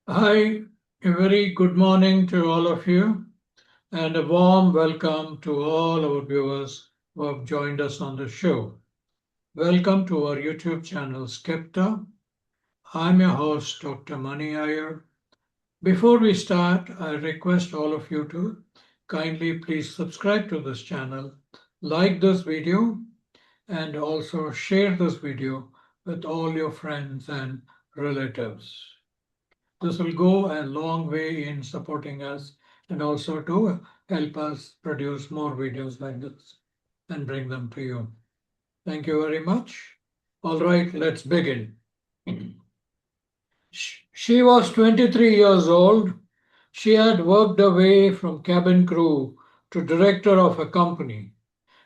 Hi, a very good morning to all of you, and a warm welcome to all our viewers who have joined us on the show. Welcome to our YouTube channel, Skepta. I'm your host, Dr. Mani Iyer. Before we start, I request all of you to kindly please subscribe to this channel, like this video, and also share this video with all your friends and relatives. This will go a long way in supporting us and also to help us produce more videos like this and bring them to you. Thank you very much. All right, let's begin. She was 23 years old. She had worked her way from cabin crew to director of a company.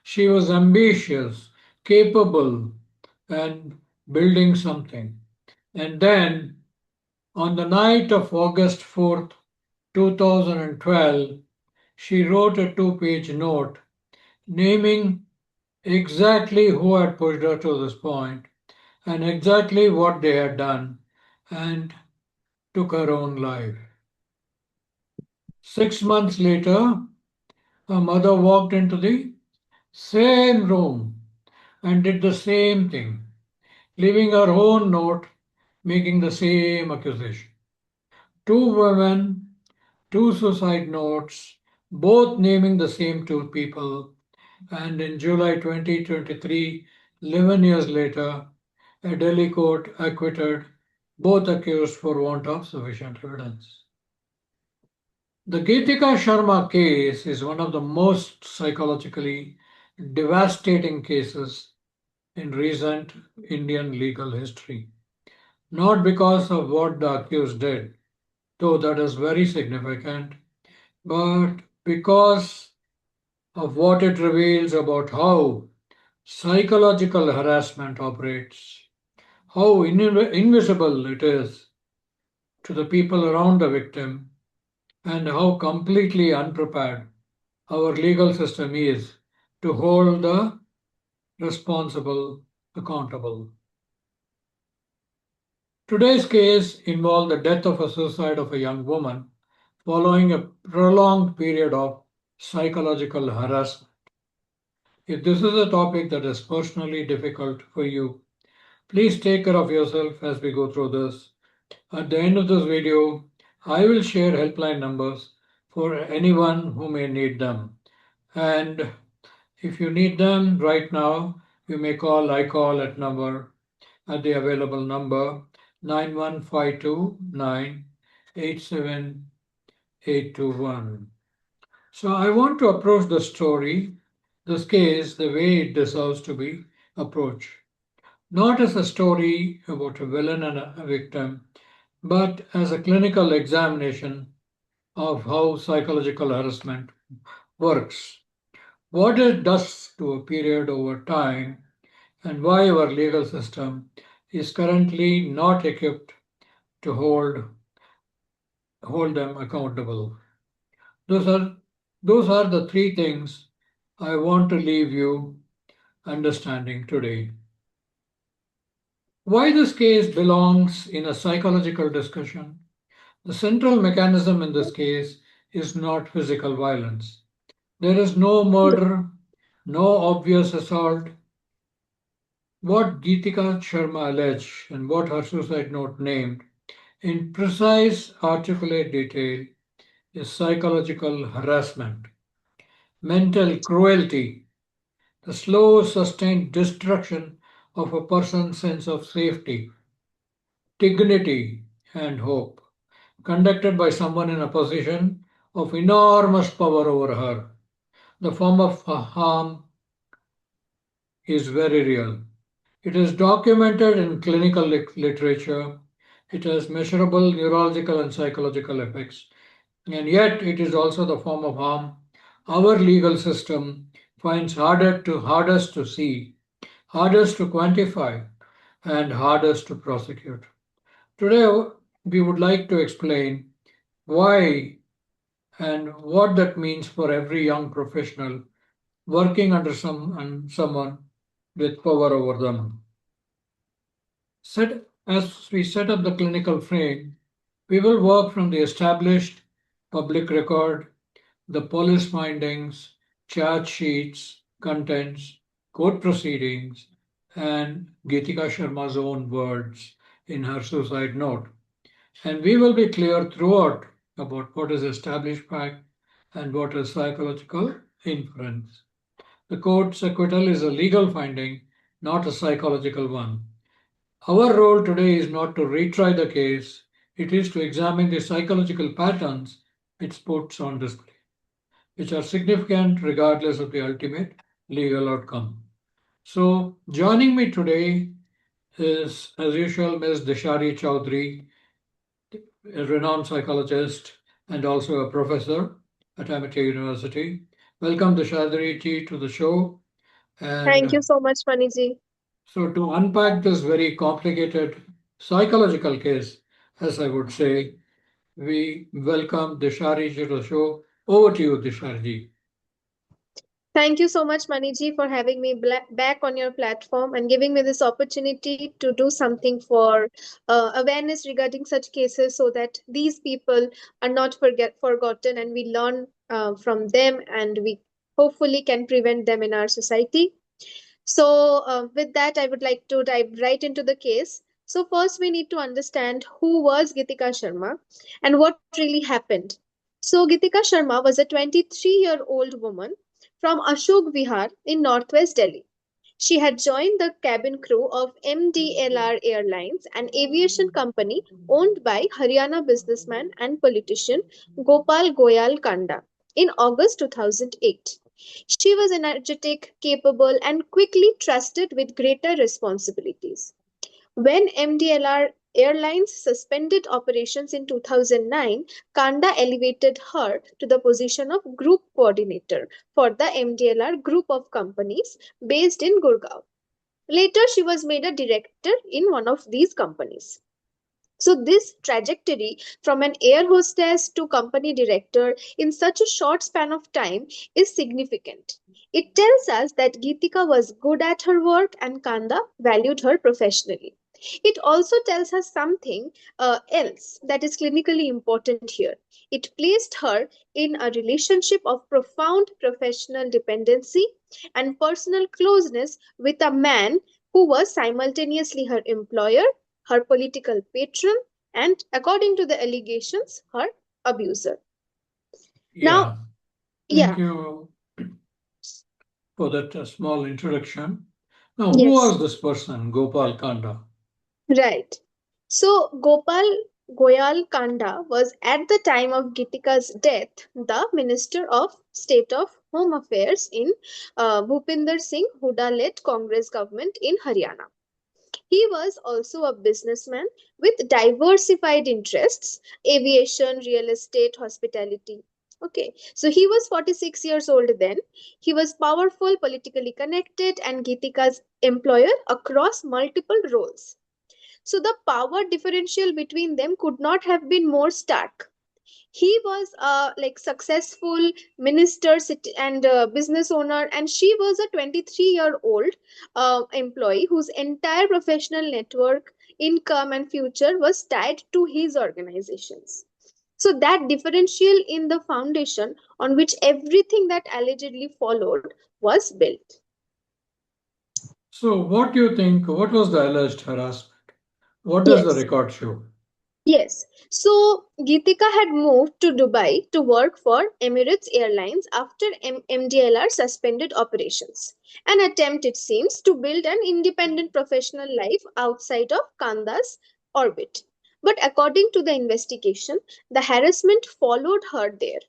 She was ambitious, capable, and building something. And then, on the night of August 4th, 2012, she wrote a two-page note naming exactly who had pushed her to this point and exactly what they had done and took her own life. 6 months later, her mother walked into the same room and did the same thing, leaving her own note making the same accusation. Two women, two suicide notes, both naming the same two people, and in July 2023, 11 years later, a Delhi court acquitted both accused for want of sufficient evidence. The Geetika Sharma case is one of the most psychologically devastating cases in recent Indian legal history. Not because of what the accused did, though that is very significant, but because of what it reveals about how psychological harassment operates, how invisible it is to the people around the victim, and how completely unprepared our legal system is to hold the responsible accountable. Today's case involved the death of a suicide of a young woman following a prolonged period of psychological harassment. If this is a topic that is personally difficult for you, please take care of yourself as we go through this. At the end of this video, I will share helpline numbers for anyone who may need them. And if you need them right now, you may call I-CALL at the available number 91529 So I want to approach the story, this case, the way it deserves to be approached. Not as a story about a villain and a victim, but as a clinical examination of how psychological harassment works, what it does to a period over time, and why our legal system is currently not equipped to hold them accountable. Those are those are the three things I want to leave you understanding today. Why this case belongs in a psychological discussion. The central mechanism in this case is not physical violence. There is no murder, no obvious assault. What Geetika Sharma alleged and what her suicide note named in precise, articulate detail is psychological harassment, mental cruelty, the slow, sustained destruction of a person's sense of safety, dignity, and hope, conducted by someone in a position of enormous power over her. The form of harm is very real. It is documented in clinical literature. It has measurable neurological and psychological effects, and yet it is also the form of harm our legal system finds hardest to see, hardest to quantify, and hardest to prosecute. Today, we would like to explain why and what that means for every young professional working under someone with power over them. As we set up the clinical frame, We will work from the established public record, the police findings, charge sheets, contents, court proceedings, and Geetika Sharma's own words in her suicide note. And we will be clear throughout about what is established fact and what is psychological inference. The court's acquittal is a legal finding, not a psychological one. Our role today is not to retry the case, it is to examine the psychological patterns it puts on display, which are significant regardless of the ultimate legal outcome. So, joining me today is, as usual, Ms. Dishari Choudhuri, a renowned psychologist and also a professor at Amity University. Welcome, Dishari ji, to the show. Thank you And so much, Maniji. so, to unpack this very complicated psychological case, as I would say, we welcome Dishari ji to the show. Over to you, Dishari ji. Thank you so much, Maniji, for having me back on your platform and giving me this opportunity to do something for awareness regarding such cases so that these people are not forgotten and we learn from them and we hopefully can prevent them in our society. So, with that, I would like to dive right into the case. So, first, we need to understand who was Gitika Sharma and what really happened. So, Gitika Sharma was a 23-year-old woman from Ashok Vihar in northwest Delhi. She had joined the cabin crew of MDLR Airlines, an aviation company owned by Haryana businessman and politician Gopal Goyal Kanda, in August 2008. She was energetic, capable, and quickly trusted with greater responsibilities. When MDLR Airlines suspended operations in 2009, Kanda elevated her to the position of group coordinator for the MDLR group of companies based in Gurgaon. Later, she was made a director in one of these companies. So, this trajectory from an air hostess to company director in such a short span of time is significant. It tells us that Geetika was good at her work and Kanda valued her professionally. It also tells us something else that is clinically important here. It placed her in a relationship of profound professional dependency and personal closeness with a man who was simultaneously her employer, her political patron, and, according to the allegations, her abuser. Now, Yeah, thank yeah, you for that small introduction. Now, who yes, was this person, Gopal Kanda? right. So, Gopal Goyal Kanda was at the time of Gitika's death the Minister of State of Home Affairs in Bhupinder Singh Hooda led Congress government in Haryana. He was also a businessman with diversified interests: aviation, real estate, hospitality. Okay, so he was 46 years old then. He was powerful, politically connected, and Geetika's employer across multiple roles. So the power differential between them could not have been more stark. He was a successful minister and business owner, and she was a 23-year-old employee whose entire professional network, income, and future was tied to his organizations. So that differential in the foundation on which everything that allegedly followed was built. So, what do you think? What was the alleged harassment? What does the Yes. record show? Yes. So Geetika had moved to Dubai to work for Emirates Airlines after MDLR suspended operations. An attempt, it seems, to build an independent professional life outside of Kanda's orbit. But according to the investigation, the harassment followed her there.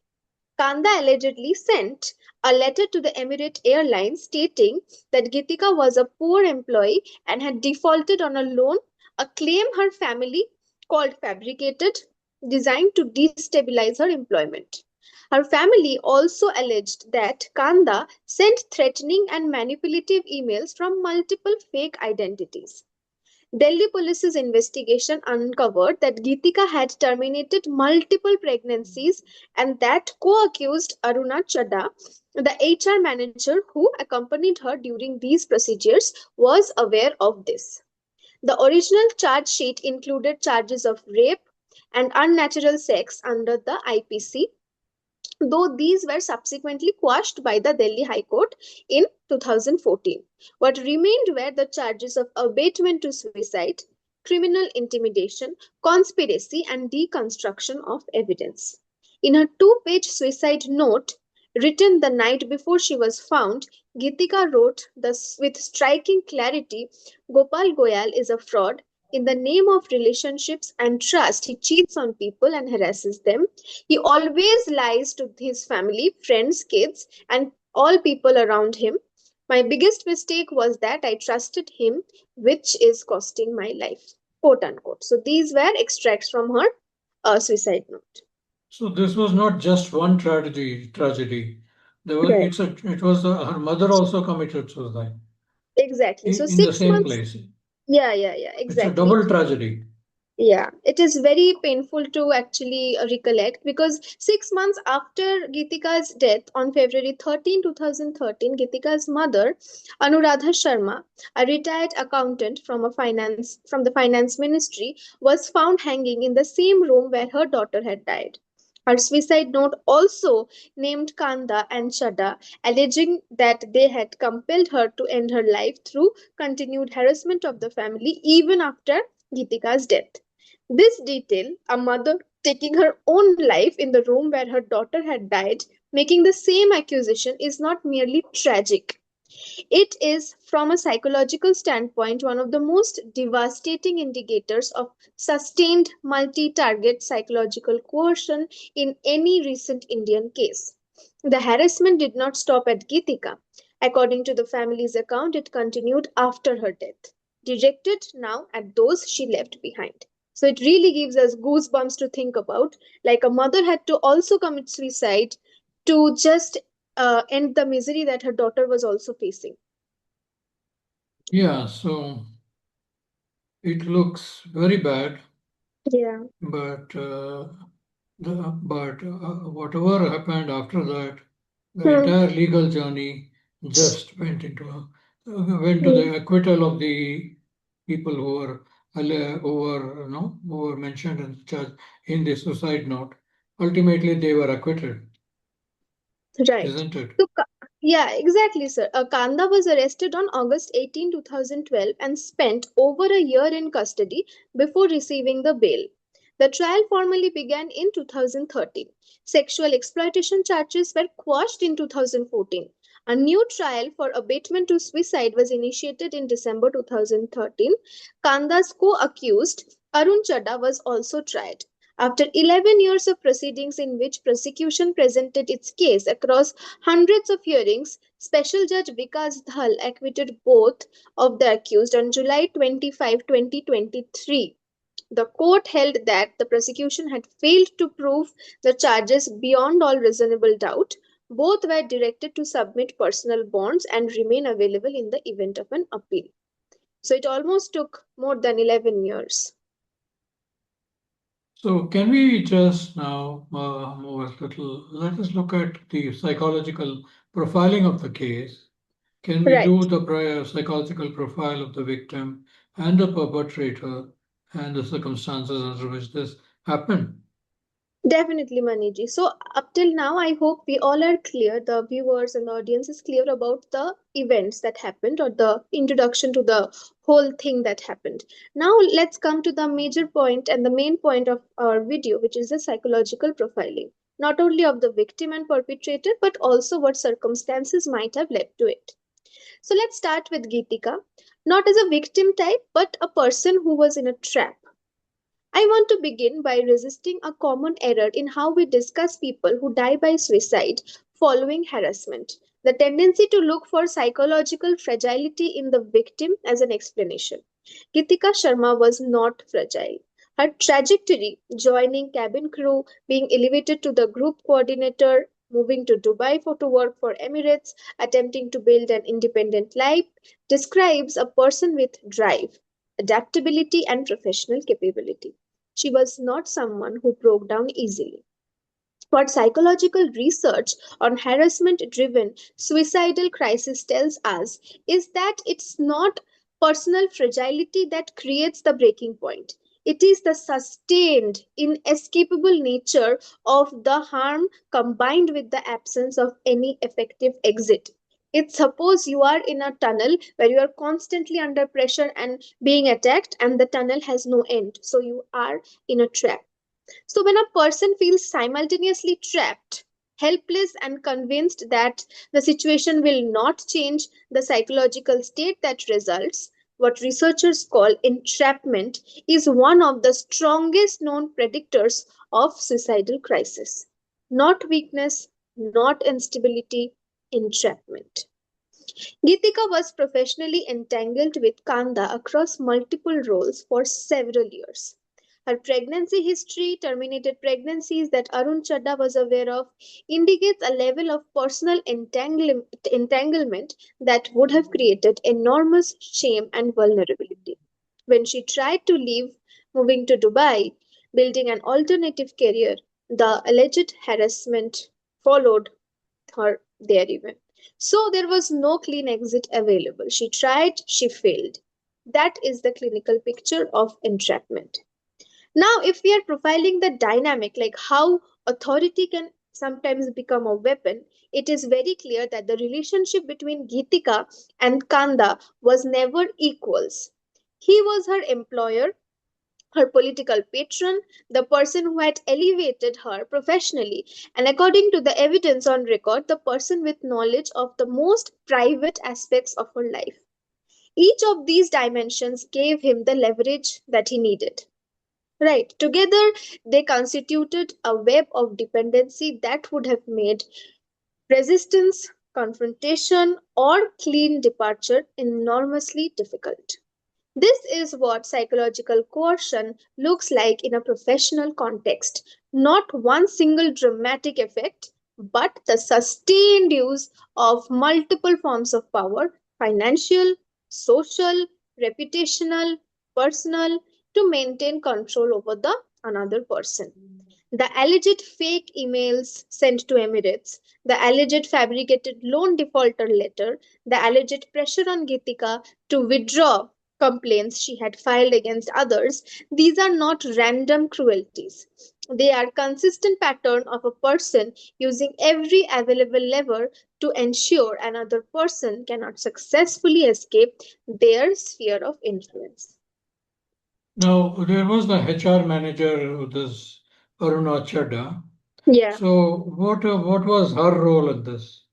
Kanda allegedly sent a letter to the Emirate Airlines stating that Geetika was a poor employee and had defaulted on a loan, a claim her family called fabricated, designed to destabilize her employment. Her family also alleged that Kanda sent threatening and manipulative emails from multiple fake identities. Delhi police's investigation uncovered that Geetika had terminated multiple pregnancies and that co-accused Aruna Chadha, the HR manager who accompanied her during these procedures, was aware of this. The original charge sheet included charges of rape, and unnatural sex under the IPC, though these were subsequently quashed by the Delhi High Court in 2014. What remained were the charges of abatement to suicide, criminal intimidation, conspiracy, and deconstruction of evidence. In her two-page suicide note, written the night before she was found, Geetika wrote thus with striking clarity: Gopal Goyal is a fraud. In the name of relationships and trust, he cheats on people and harasses them. He always lies to his family, friends, kids, and all people around him. My biggest mistake was that I trusted him, which is costing my life. Quote unquote. So these were extracts from her suicide note. So this was not just one tragedy. There was Right. it was her mother also committed suicide Exactly. So in the six same months. place. Yeah, It's a exactly. double tragedy. Yeah, it is very painful to actually recollect because 6 months after Geetika's death on February 13, 2013, Geetika's mother, Anuradha Sharma, a retired accountant from the finance ministry, was found hanging in the same room where her daughter had died. Her suicide note also named Kanda and Chadda, alleging that they had compelled her to end her life through continued harassment of the family even after Geetika's death. This detail, a mother taking her own life in the room where her daughter had died, making the same accusation, is not merely tragic. It is, from a psychological standpoint, one of the most devastating indicators of sustained multi target psychological coercion in any recent Indian case. The harassment did not stop at Geetika. According to the family's account, it continued after her death, directed now at those she left behind. So it really gives us goosebumps to think about. Like a mother had to also commit suicide to just end the misery that her daughter was also facing. Yeah, so it looks very bad, Yeah. but whatever happened after that, the Hmm. entire legal journey just went to Hmm. the acquittal of the people who were mentioned in the charge in the suicide note. Ultimately, they were acquitted, Right. isn't it? Yeah, exactly, sir. Kanda was arrested on August 18, 2012 and spent over a year in custody before receiving the bail. The trial formally began in 2013. Sexual exploitation charges were quashed in 2014. A new trial for abatement to suicide was initiated in December 2013. Kanda's co-accused, Arun Chadda, was also tried. After 11 years of proceedings in which prosecution presented its case across hundreds of hearings, Special Judge Vikas Dhal acquitted both of the accused on July 25, 2023. The court held that the prosecution had failed to prove the charges beyond all reasonable doubt. Both were directed to submit personal bonds and remain available in the event of an appeal. So it almost took more than 11 years. So, can we just now move a little? Let us look at the psychological profiling of the case. Can we Right. do the prior psychological profile of the victim and the perpetrator and the circumstances under which this happened? Definitely, Maniji. So, up till now, I hope we all are clear, the viewers and the audience is clear about the events that happened or the introduction to the whole thing that happened. Now, let's come to the major point and the main point of our video, which is the psychological profiling, not only of the victim and perpetrator, but also what circumstances might have led to it. So, let's start with Geetika, not as a victim type, but a person who was in a trap. I want to begin by resisting a common error in how we discuss people who die by suicide following harassment. The tendency to look for psychological fragility in the victim as an explanation. Geetika Sharma was not fragile. Her trajectory, joining cabin crew, being elevated to the group coordinator, moving to Dubai to work for Emirates, attempting to build an independent life, describes a person with drive, adaptability, and professional capability. She was not someone who broke down easily. What psychological research on harassment driven suicidal crisis tells us is that it's not personal fragility that creates the breaking point. It is the sustained, inescapable nature of the harm combined with the absence of any effective exit. It's suppose you are in a tunnel where you are constantly under pressure and being attacked, and the tunnel has no end. So you are in a trap. So, when a person feels simultaneously trapped, helpless, and convinced that the situation will not change the psychological state that results, what researchers call entrapment is one of the strongest known predictors of suicidal crisis. Not weakness, not instability, entrapment. Geetika was professionally entangled with Kanda across multiple roles for several years. Her pregnancy history, terminated pregnancies that Arun Chadda was aware of, indicates a level of personal entanglement that would have created enormous shame and vulnerability. When she tried to leave, moving to Dubai, building an alternative career, the alleged harassment followed her there even. So there was no clean exit available. She tried, she failed. That is the clinical picture of entrapment. Now, if we are profiling the dynamic, like how authority can sometimes become a weapon, it is very clear that the relationship between Geetika and Kanda was never equals. He was her employer, her political patron, the person who had elevated her professionally, and according to the evidence on record, the person with knowledge of the most private aspects of her life. Each of these dimensions gave him the leverage that he needed. Right. Together, they constituted a web of dependency that would have made resistance, confrontation, or clean departure enormously difficult. This is what psychological coercion looks like in a professional context. Not one single dramatic effect, but the sustained use of multiple forms of power: financial, social, reputational, personal, to maintain control over the another person. The alleged fake emails sent to Emirates, the alleged fabricated loan defaulter letter, the alleged pressure on Geetika to withdraw complaints she had filed against others, these are not random cruelties. They are consistent pattern of a person using every available lever to ensure another person cannot successfully escape their sphere of influence. Now, there was the HR manager, this Aruna Chadha. Yeah. So, what was her role in this?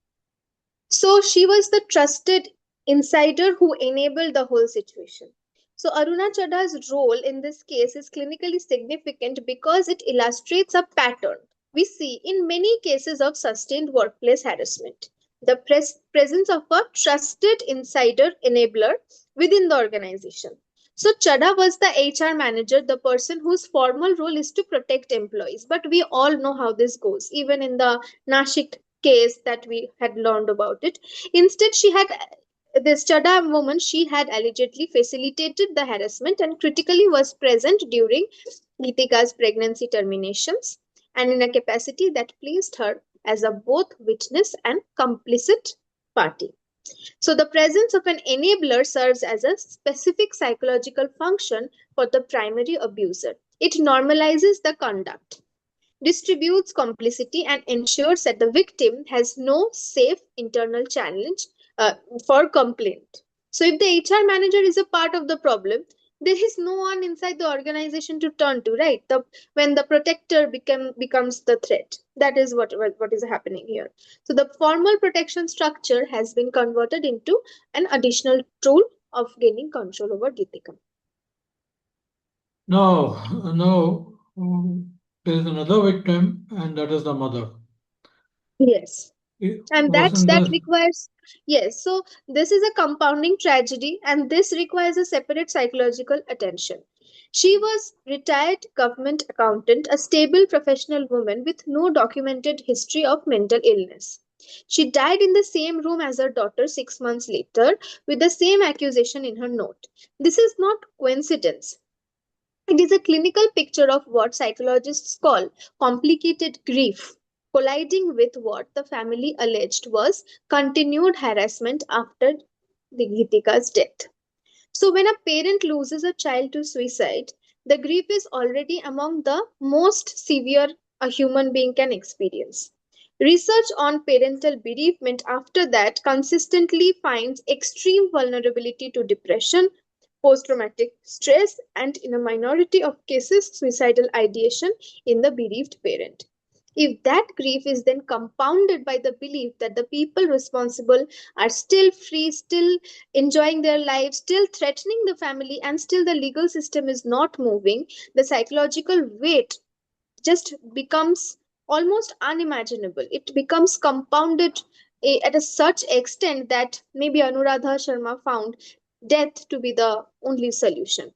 So she was the trusted insider who enabled the whole situation. So Aruna Chadha's role in this case is clinically significant because it illustrates a pattern we see in many cases of sustained workplace harassment. The presence of a trusted insider enabler within the organization. So Chadha was the HR manager, the person whose formal role is to protect employees. But we all know how this goes, even in the Nashik case that we had learned about it. Instead, she had this Chada woman, she had allegedly facilitated the harassment and critically was present during Geetika's pregnancy terminations, and in a capacity that placed her as a both witness and complicit party. So, the presence of an enabler serves as a specific psychological function for the primary abuser. It normalizes the conduct, distributes complicity, and ensures that the victim has no safe internal challenge uh, for complaint. So, if the HR manager is a part of the problem, there is no one inside the organization to turn to, right? When the protector becomes the threat, that is what is happening here. So, the formal protection structure has been converted into an additional tool of gaining control over Geetika. Now, there is another victim, and that is the mother. Yes. And Wasn't that this? requires, yes, so this is a compounding tragedy, and this requires a separate psychological attention. She was retired government accountant, a stable professional woman with no documented history of mental illness. She died in the same room as her daughter 6 months later with the same accusation in her note. This is not coincidence. It is a clinical picture of what psychologists call complicated grief, colliding with what the family alleged was continued harassment after the Geetika's death. So, when a parent loses a child to suicide, The grief is already among the most severe a human being can experience. Research on parental bereavement after that consistently finds extreme vulnerability to depression, post traumatic stress, and in a minority of cases, suicidal ideation in the bereaved parent. If that grief is then compounded by the belief that the people responsible are still free, still enjoying their lives, still threatening the family, and still the legal system is not moving, the psychological weight just becomes almost unimaginable. It becomes compounded at a such extent that maybe Anuradha Sharma found death to be the only solution.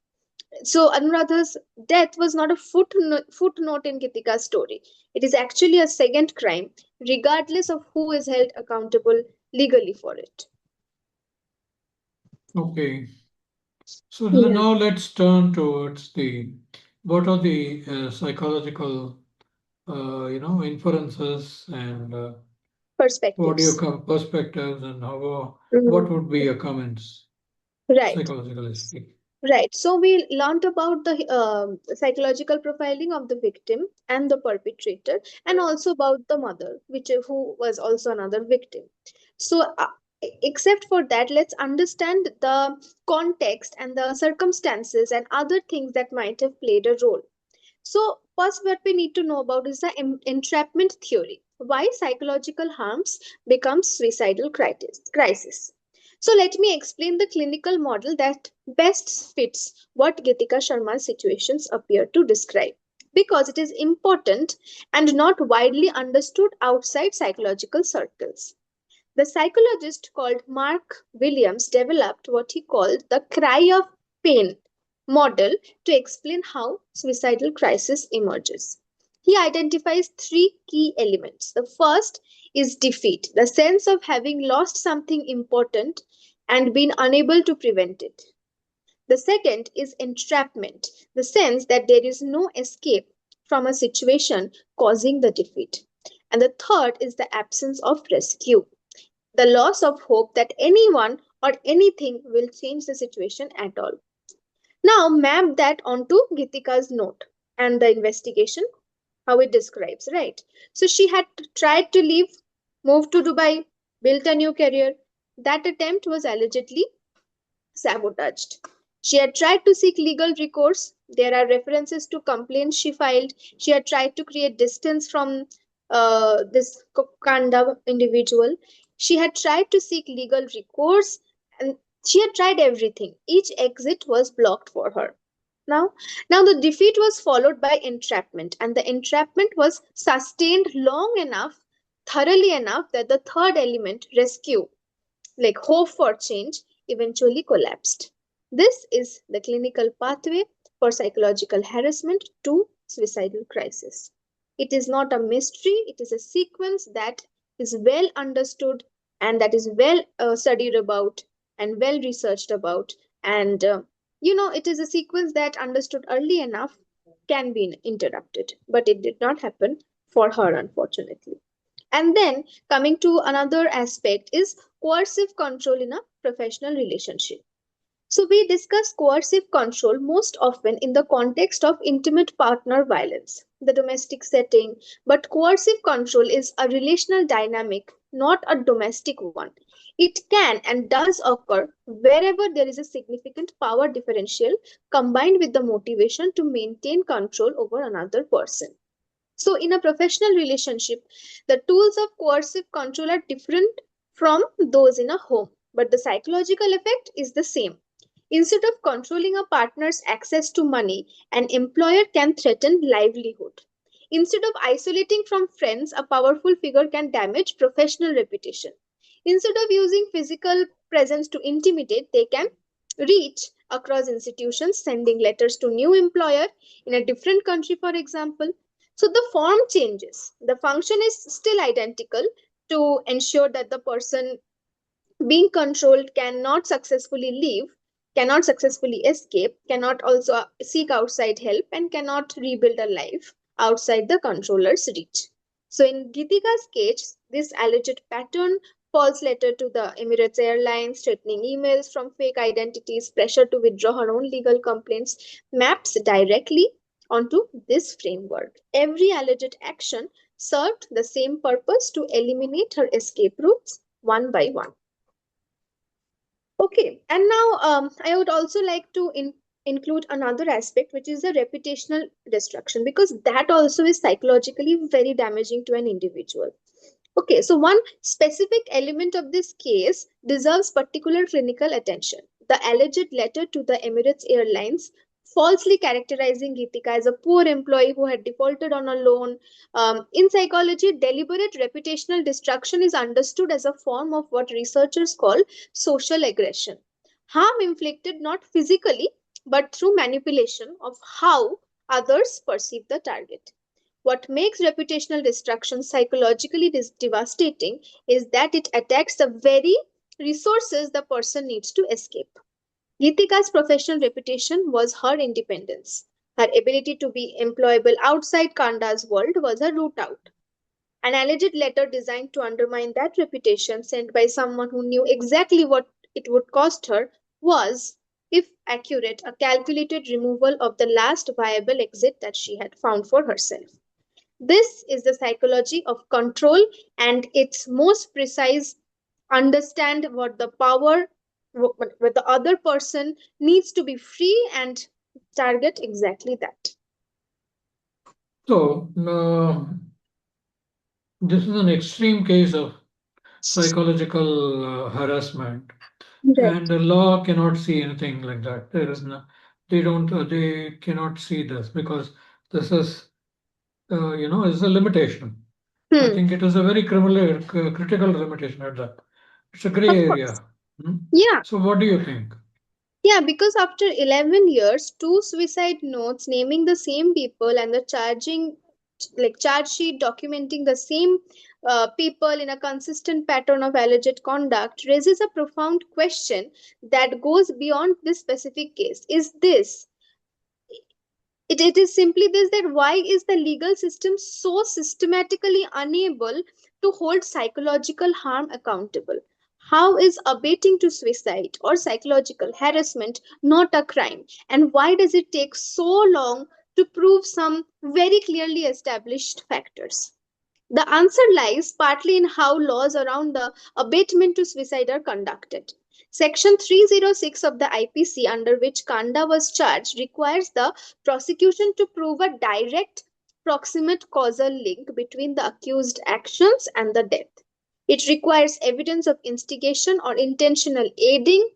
So Anuradha's death was not a footnote in Geetika's story. It is actually a second crime, regardless of who is held accountable legally for it. Okay. So Yeah. now let's turn towards the what are the psychological inferences and what do you Perspectives. come perspectives and how what Mhm. would be your comments Right. psychologically speaking? Right. So we learned about the psychological profiling of the victim and the perpetrator, and also about the mother, which who was also another victim. So, except for that, let's understand the context and the circumstances and other things that might have played a role. So, first, what we need to know about is the entrapment theory. Why psychological harms become suicidal crisis. So, let me explain the clinical model that best fits what Geetika Sharma's situations appear to describe. Because it is important and not widely understood outside psychological circles. The psychologist called Mark Williams developed what he called the cry of pain model to explain how suicidal crisis emerges. He identifies three key elements. The first is defeat, the sense of having lost something important and been unable to prevent it. The second is entrapment, the sense that there is no escape from a situation causing the defeat. And the third is the absence of rescue, the loss of hope that anyone or anything will change the situation at all. Now, map that onto Gitika's note and the investigation, how it describes, right? So, she had tried to leave, moved to Dubai, built a new career. That attempt was allegedly sabotaged. She had tried to seek legal recourse. There are references to complaints she filed. She had tried to create distance from this Kanda individual. She had tried to seek legal recourse, and she had tried everything. Each exit was blocked for her. Now, now the defeat was followed by entrapment, and the entrapment was sustained long enough, thoroughly enough that the third element, rescue, like hope for change, eventually collapsed. This is the clinical pathway for psychological harassment to suicidal crisis. It is not a mystery, it is a sequence that is well understood and that is well studied about and well researched about. And it is a sequence that understood early enough can be interrupted, but it did not happen for her, unfortunately. And then coming to another aspect is coercive control in a professional relationship. So we discuss coercive control most often in the context of intimate partner violence, the domestic setting, but coercive control is a relational dynamic, not a domestic one. It can and does occur wherever there is a significant power differential combined with the motivation to maintain control over another person. So, in a professional relationship, the tools of coercive control are different from those in a home, but the psychological effect is the same. Instead of controlling a partner's access to money, an employer can threaten livelihood. Instead of isolating from friends, a powerful figure can damage professional reputation. Instead of using physical presence to intimidate, they can reach across institutions, sending letters to new employer in a different country, for example. So the form changes. The function is still identical to ensure that the person being controlled cannot successfully leave, cannot successfully escape, cannot also seek outside help, and cannot rebuild a life outside the controller's reach. So, in Geetika's case, this alleged pattern false letter to the Emirates Airlines, threatening emails from fake identities, pressure to withdraw her own legal complaints, maps directly onto this framework. Every alleged action served the same purpose: to eliminate her escape routes one by one. Okay, and now I would also like to include another aspect, which is the reputational destruction, because that also is psychologically very damaging to an individual. Okay, so one specific element of this case deserves particular clinical attention. The alleged letter to the Emirates Airlines, falsely characterizing Geetika as a poor employee who had defaulted on a loan. In psychology, deliberate reputational destruction is understood as a form of what researchers call social aggression. Harm inflicted not physically, but through manipulation of how others perceive the target. What makes reputational destruction psychologically devastating is that it attacks the very resources the person needs to escape. Geetika's professional reputation was her independence. Her ability to be employable outside Kanda's world was her route out. An alleged letter designed to undermine that reputation, sent by someone who knew exactly what it would cost her, was, if accurate, a calculated removal of the last viable exit that she had found for herself. This is the psychology of control, and its most precise understand what the power, what the other person needs to be free, and target exactly that. So, this is an extreme case of psychological harassment, and Right. the law cannot see anything like that. There is no, they don't, they cannot see this because this is, is a limitation. I Hmm. think it is a very critical limitation at that. It's a gray Of course. area. Hmm? Yeah. So, what do you think? Yeah, because after 11 years, two suicide notes naming the same people and the charge sheet documenting the same people in a consistent pattern of alleged conduct raises a profound question that goes beyond this specific case. It is simply this, that why is the legal system so systematically unable to hold psychological harm accountable? How is abating to suicide or psychological harassment not a crime? And why does it take so long to prove some very clearly established factors? The answer lies partly in how laws around the abatement to suicide are conducted. Section 306 of the IPC, under which Kanda was charged, requires the prosecution to prove a direct proximate causal link between the accused actions and the death. It requires evidence of instigation or intentional aiding.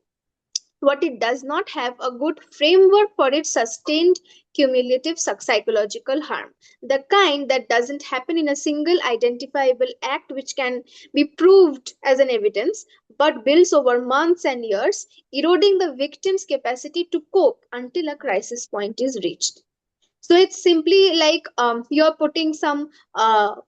What it does not have a good framework for its sustained cumulative psychological harm, the kind that doesn't happen in a single identifiable act which can be proved as an evidence, but builds over months and years, eroding the victim's capacity to cope until a crisis point is reached. So it's simply like you're putting some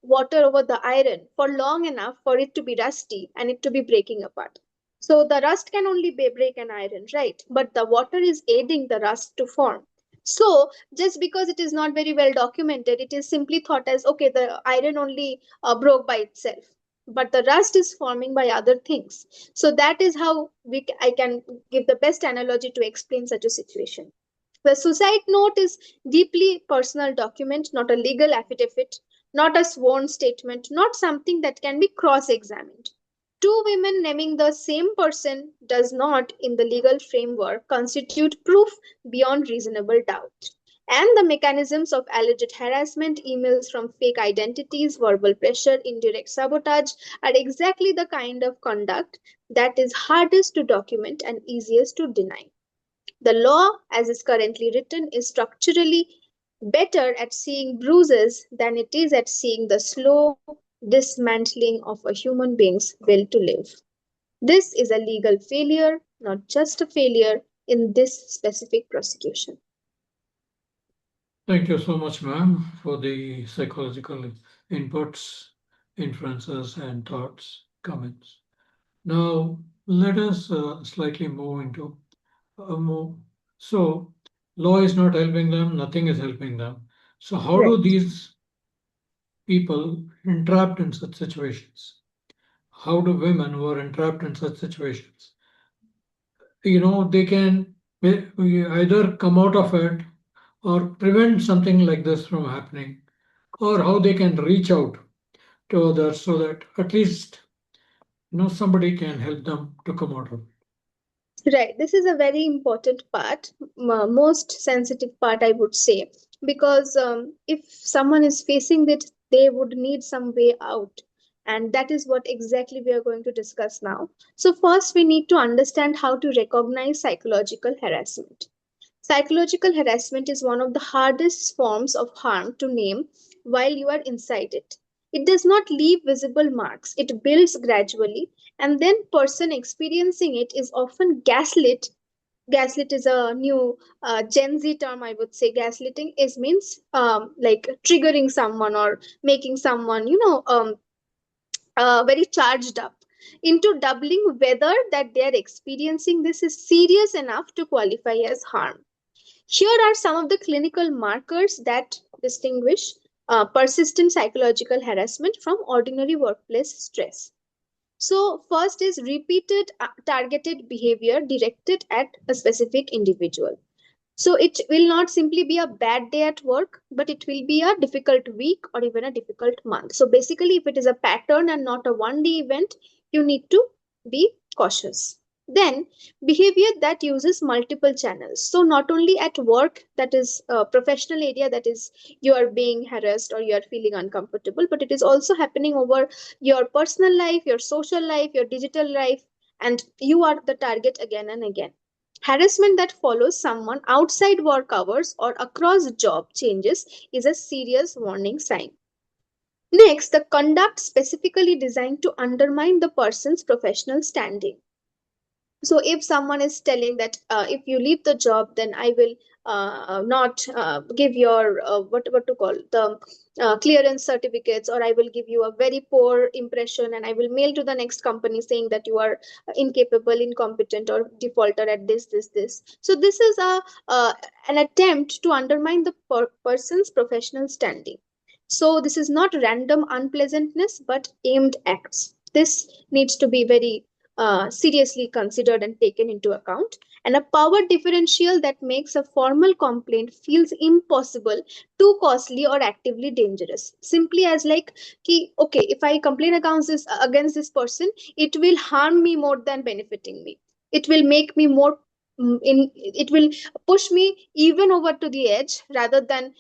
water over the iron for long enough for it to be rusty and it to be breaking apart. So the rust can only break an iron, right? But the water is aiding the rust to form. So just because it is not very well documented, it is simply thought as okay, the iron only broke by itself, but the rust is forming by other things. So that is how I can give the best analogy to explain such a situation. The suicide note is deeply personal document, not a legal affidavit, not a sworn statement, not something that can be cross-examined. Two women naming the same person does not, in the legal framework, constitute proof beyond reasonable doubt. And the mechanisms of alleged harassment, emails from fake identities, verbal pressure, indirect sabotage are exactly the kind of conduct that is hardest to document and easiest to deny. The law, as is currently written, is structurally better at seeing bruises than it is at seeing the slow dismantling of a human being's will to live. This is a legal failure, not just a failure in this specific prosecution. Thank you so much, ma'am, for the psychological inputs, inferences, and thoughts, comments. Now, let us slightly move into more. So, law is not helping them, nothing is helping them. So, how do Right. these people entrapped in such situations? how do women who are entrapped in such situations, they can either come out of it or prevent something like this from happening, or how they can reach out to others so that at least somebody can help them to come out of it. Right, this is a very important part, most sensitive part, I would say, because if someone is facing it, they would need some way out. And that is what exactly we are going to discuss now. So, first, we need to understand how to recognize psychological harassment. Psychological harassment is one of the hardest forms of harm to name while you are inside it. It does not leave visible marks. It builds gradually, and then person experiencing it is often gaslit. Gaslit is a new Gen Z term, I would say. Gaslighting is means like triggering someone or making someone, very charged up into doubling whether that they are experiencing this is serious enough to qualify as harm. Here are some of the clinical markers that distinguish persistent psychological harassment from ordinary workplace stress. So, first is repeated targeted behavior directed at a specific individual. So, it will not simply be a bad day at work, but it will be a difficult week or even a difficult month. So, basically, if it is a pattern and not a one day event, you need to be cautious. Then, behavior that uses multiple channels. So, not only at work, that is a professional area, that is you are being harassed or you are feeling uncomfortable, but it is also happening over your personal life, your social life, your digital life, and you are the target again and again. Harassment that follows someone outside work hours or across job changes is a serious warning sign. Next, the conduct specifically designed to undermine the person's professional standing. So if someone is telling that if you leave the job, then I will not give your what to call the clearance certificates, or I will give you a very poor impression, and I will mail to the next company saying that you are incapable, incompetent, or defaulter at this. So this is a an attempt to undermine the person's professional standing. So this is not random unpleasantness but aimed acts. This needs to be very seriously considered and taken into account. And a power differential that makes a formal complaint feels impossible, too costly, or actively dangerous. Simply as like, ki, okay, if I complain against this person, it will harm me more than benefiting me. It will make me more it will push me even over to the edge rather than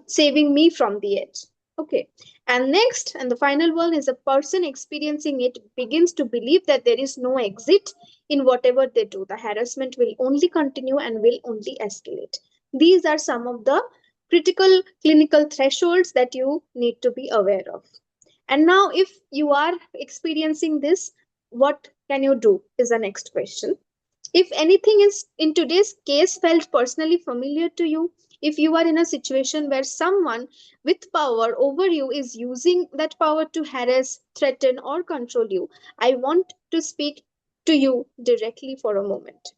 saving me from the edge. Okay. And next, and the final one is a person experiencing it begins to believe that there is no exit in whatever they do. The harassment will only continue and will only escalate. These are some of the critical clinical thresholds that you need to be aware of. And now, if you are experiencing this, what can you do? Is the next question. If anything is in today's case felt personally familiar to you, if you are in a situation where someone with power over you is using that power to harass, threaten, or control you, I want to speak to you directly for a moment.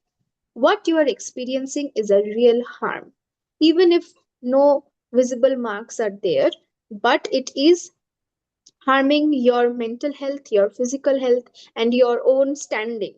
What you are experiencing is a real harm, even if no visible marks are there, but it is harming your mental health, your physical health, and your own standing.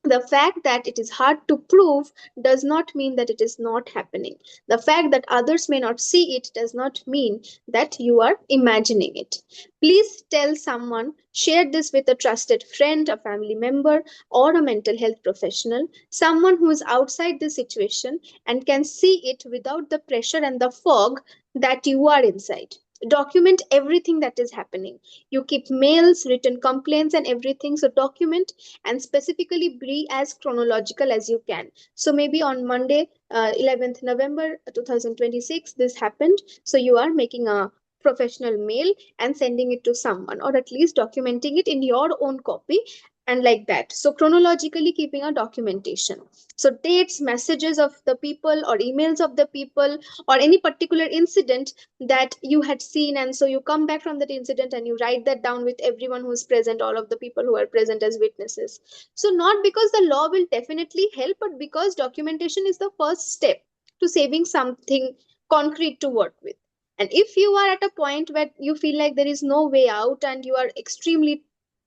The fact that it is hard to prove does not mean that it is not happening. The fact that others may not see it does not mean that you are imagining it. Please tell someone, share this with a trusted friend, a family member, or a mental health professional, someone who is outside the situation and can see it without the pressure and the fog that you are inside. Document everything that is happening. You keep mails, written complaints, and everything. So, document and specifically be as chronological as you can. So maybe on Monday, 11th November 2026, this happened. So you are making a professional mail and sending it to someone, or at least documenting it in your own copy, and like that. So chronologically keeping a documentation. So dates, messages of the people, or emails of the people, or any particular incident that you had seen, and so you come back from that incident and you write that down with everyone who is present, all of the people who are present as witnesses. So not because the law will definitely help, but because documentation is the first step to saving something concrete to work with. And if you are at a point where you feel like there is no way out and you are extremely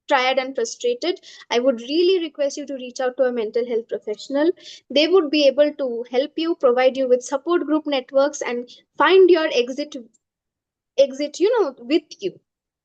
tired and frustrated, I would really request you to reach out to a mental health professional. They would be able to help you, provide you with support group networks, and find your exit, with you,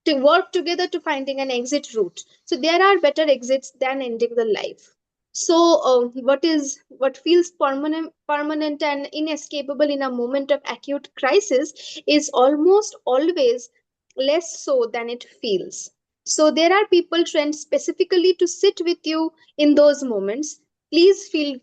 to work together to finding an exit route. So there are better exits than ending the life. So what feels permanent and inescapable in a moment of acute crisis is almost always less so than it feels. So there are people trained specifically to sit with you in those moments. Please feel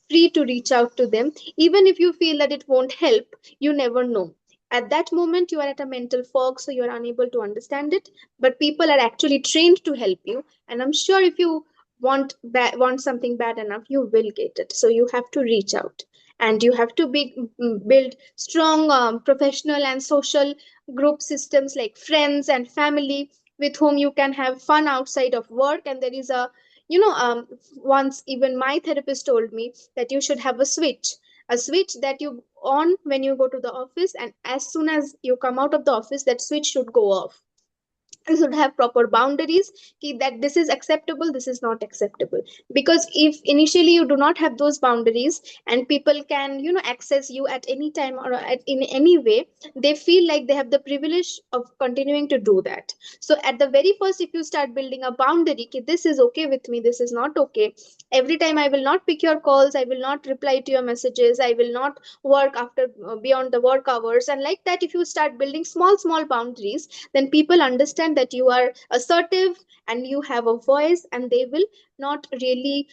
free to reach out to them. Even if you feel that it won't help, you never know. At that moment, you are at a mental fog, so you are unable to understand it. But people are actually trained to help you. And I'm sure if you want something bad enough, you will get it. So you have to reach out. And you have to build strong professional and social group systems like friends and family with whom you can have fun outside of work. And there is a once even my therapist told me that you should have a switch that you on when you go to the office, and as soon as you come out of the office, that switch should go off. You should have proper boundaries, that this is acceptable, this is not acceptable. Because if initially you do not have those boundaries, and people can access you at any time or in any way, they feel like they have the privilege of continuing to do that. So at the very first, if you start building a boundary, this is okay with me, this is not okay, every time I will not pick your calls, I will not reply to your messages, I will not work after beyond the work hours, and like that, if you start building small boundaries, then people understand that you are assertive and you have a voice, and they will not really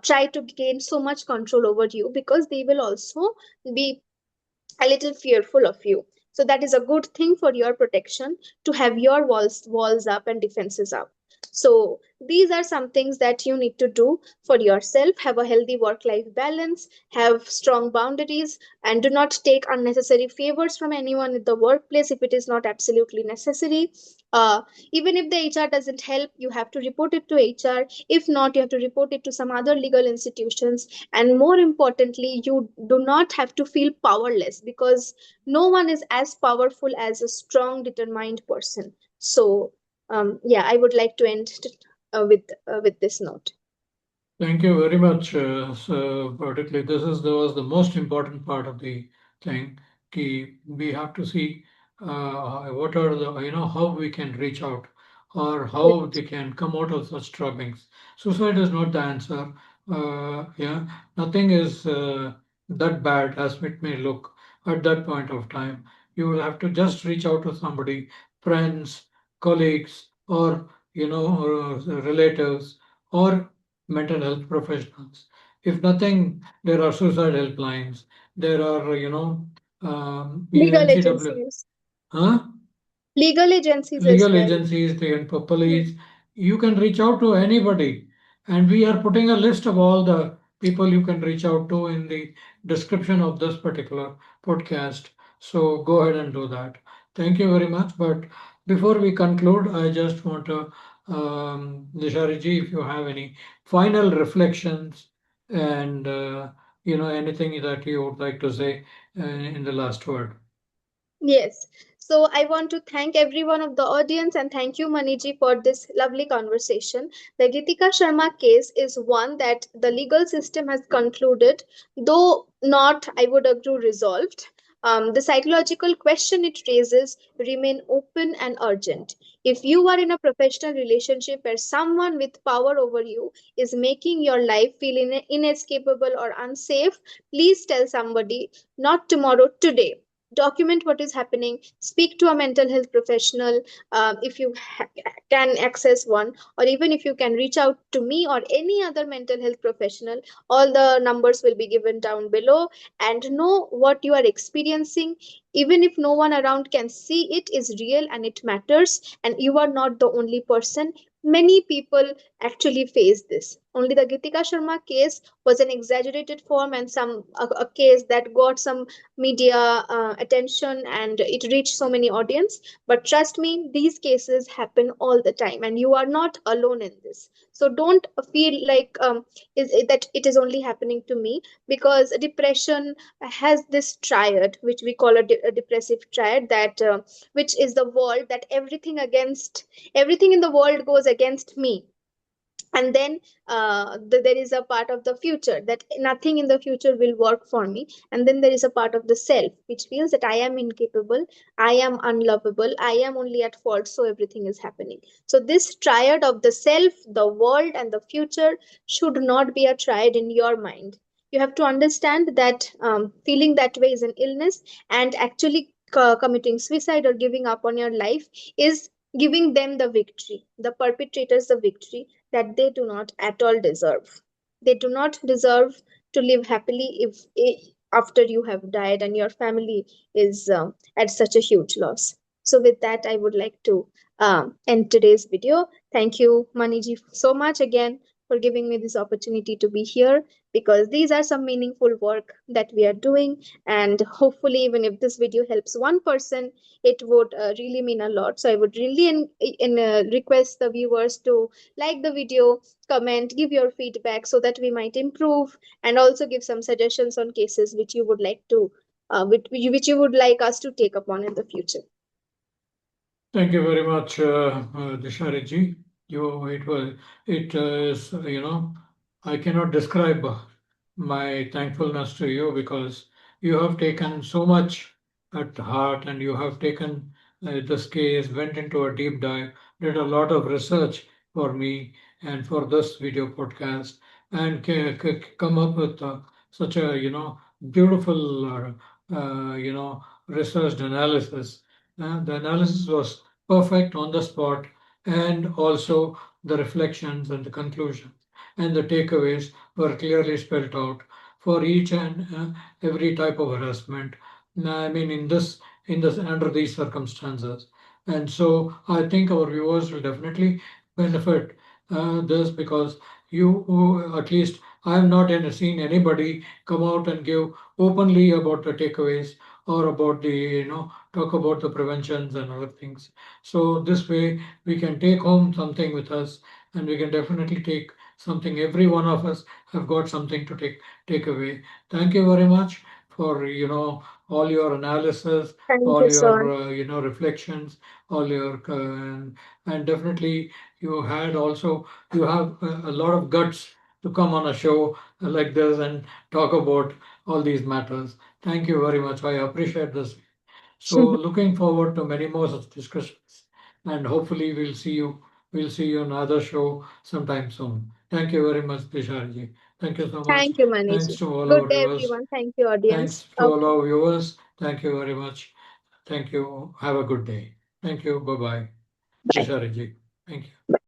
try to gain so much control over you, because they will also be a little fearful of you. So that is a good thing for your protection, to have your walls up and defenses up. So these are some things that you need to do for yourself. Have a healthy work life balance, have strong boundaries, and do not take unnecessary favors from anyone at the workplace if it is not absolutely necessary. uh, Even if the HR doesn't help, you have to report it to HR. If not, you have to report it to some other legal institutions. And more importantly, you do not have to feel powerless, because no one is as powerful as a strong, determined person. So yeah, I would like to end with this note. Thank you very much. So particularly, was the most important part of the thing. We have to see what are the how we can reach out, or how Yes. they can come out of such troublings. Suicide is not the answer. Yeah, nothing is that bad as it may look at that point of time. You will have to just reach out to somebody, friends, colleagues, or relatives, or mental health professionals. If nothing, there are suicide helplines. There are, Legal NCW, agencies. huh? Legal agencies as Legal well. agencies, the Hmm. police. You can reach out to anybody, and we are putting a list of all the people you can reach out to in the description of this particular podcast. So go ahead and do that. Thank you very much. But before we conclude, I just want to, Dishari ji, if you have any final reflections, and anything that you would like to say in the last word. Yes. So I want to thank everyone of the audience, and thank you, Maniji, for this lovely conversation. The Geetika Sharma case is one that the legal system has concluded, though not, I would agree, resolved. The psychological question it raises remain open and urgent. If you are in a professional relationship where someone with power over you is making your life feel inescapable or unsafe, please tell somebody, not tomorrow, today. Document what is happening, speak to a mental health professional, if you can access one, or even if you can reach out to me or any other mental health professional. All the numbers will be given down below, and know what you are experiencing, even if no one around can see, it is real and it matters, and you are not the only person. Many people actually face this. Only the Geetika Sharma case was an exaggerated form and a case that got some media attention and it reached so many audience. But trust me, these cases happen all the time, and you are not alone in this. So don't feel like that it is only happening to me, because depression has this triad, which we call a depressive triad, that which is the world that everything in the world goes against me. And then there is a part of the future that nothing in the future will work for me. And then there is a part of the self which feels that I am incapable, I am unlovable, I am only at fault, so everything is happening. So this triad of the self, the world, and the future should not be a triad in your mind. You have to understand that feeling that way is an illness, and actually committing suicide or giving up on your life is giving them the victory, the perpetrators the victory that they do not at all deserve. They do not deserve to live happily after you have died and your family is at such a huge loss. So, with that, I would like to end today's video. Thank you, Maniji, so much again for giving me this opportunity to be here, because these are some meaningful work that we are doing. And hopefully, even if this video helps one person, it would really mean a lot. So, I would really request the viewers to like the video, comment, give your feedback so that we might improve, and also give some suggestions on cases which you would like to, which you would like us to take upon in the future. Thank you very much, Dishari ji. It is, I cannot describe my thankfulness to you because you have taken so much at heart and you have taken this case, went into a deep dive, did a lot of research for me and for this video podcast, and come up with such a, beautiful, researched analysis. The analysis was perfect on the spot, and also the reflections and the conclusions and the takeaways were clearly spelled out for each and every type of harassment. I mean, in this under these circumstances, and so I think our viewers will definitely benefit this because at least I have not seen anybody come out and give openly about the takeaways or about the talk about the preventions and other things. So this way we can take home something with us, and we can definitely take something. Every one of us have got something to take away. Thank you very much for all your analysis, Thank all you, your sir. reflections, all your and definitely you had also you have a lot of guts to come on a show like this and talk about all these matters. Thank you very much. I appreciate this. So looking forward to many more such discussions, and hopefully We'll see you on another show sometime soon. Thank you very much, Tisharji. Thank you so much. Thank you, Thanks Maniji. to all Good our day, viewers. everyone. Thank you, audience. Thanks to all Okay. our viewers. Thank you very much. Thank you. Have a good day. Thank you. Bye bye. Bye. Tisharji. Thank you.